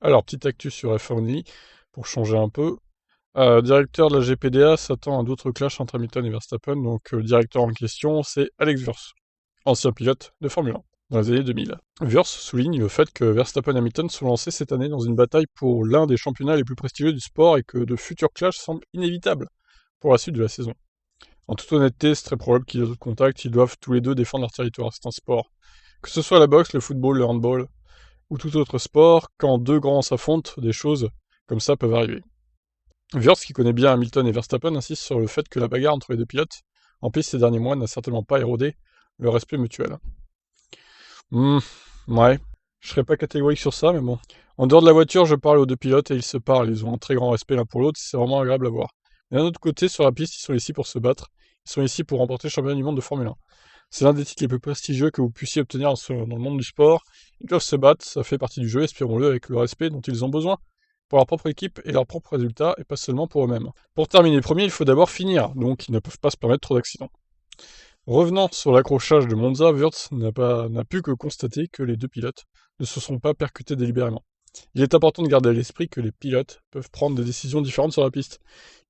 Alors, petite actu sur F1 Only, pour changer un peu. Directeur de la GPDA s'attend à d'autres clashs entre Hamilton et Verstappen, donc le directeur en question, c'est Alex Wurz, ancien pilote de Formule 1, dans les années 2000. Wurz souligne le fait que Verstappen et Hamilton sont lancés cette année dans une bataille pour l'un des championnats les plus prestigieux du sport et que de futurs clashs semblent inévitables pour la suite de la saison. En toute honnêteté, c'est très probable qu'il y ait d'autres contacts, ils doivent tous les deux défendre leur territoire, c'est un sport. Que ce soit la boxe, le football, le handball, ou tout autre sport, quand deux grands s'affrontent, des choses comme ça peuvent arriver. Wurz, qui connaît bien Hamilton et Verstappen, insiste sur le fait que la bagarre entre les deux pilotes, en piste ces derniers mois, n'a certainement pas érodé le respect mutuel. Ouais, je serais pas catégorique sur ça, mais bon. En dehors de la voiture, je parle aux deux pilotes et ils se parlent, ils ont un très grand respect l'un pour l'autre, c'est vraiment agréable à voir. Mais d'un autre côté, sur la piste, ils sont ici pour se battre, ils sont ici pour remporter le championnat du monde de Formule 1. C'est l'un des titres les plus prestigieux que vous puissiez obtenir dans le monde du sport. Ils doivent se battre, ça fait partie du jeu, espérons-le, avec le respect dont ils ont besoin pour leur propre équipe et leurs propres résultats, et pas seulement pour eux-mêmes. Pour terminer premier, il faut d'abord finir, donc ils ne peuvent pas se permettre trop d'accidents. Revenant sur l'accrochage de Monza, Wurz n'a pu que constater que les deux pilotes ne se sont pas percutés délibérément. Il est important de garder à l'esprit que les pilotes peuvent prendre des décisions différentes sur la piste.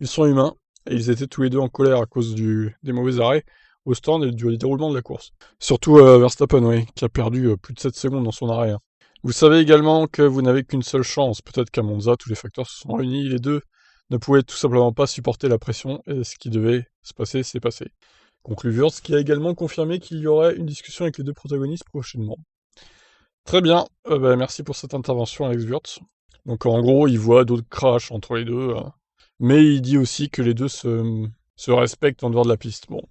Ils sont humains, et ils étaient tous les deux en colère à cause des mauvais arrêts au stand et du déroulement de la course. Surtout Verstappen, oui, qui a perdu plus de 7 secondes dans son arrêt. Hein. Vous savez également que vous n'avez qu'une seule chance. Peut-être qu'à Monza, tous les facteurs se sont réunis, les deux ne pouvaient tout simplement pas supporter la pression, et ce qui devait se passer s'est passé. Conclut Wurz, qui a également confirmé qu'il y aurait une discussion avec les deux protagonistes prochainement. Très bien, merci pour cette intervention, Alex Wurz. Donc en gros, il voit d'autres crashs entre les deux, mais il dit aussi que les deux se respectent en dehors de la piste. Bon,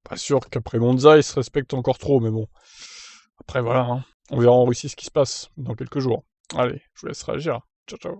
pas sûr qu'après Monza, ils se respectent encore trop, mais bon. Après voilà, hein. On verra en Russie ce qui se passe dans quelques jours. Allez, je vous laisse réagir. Ciao ciao.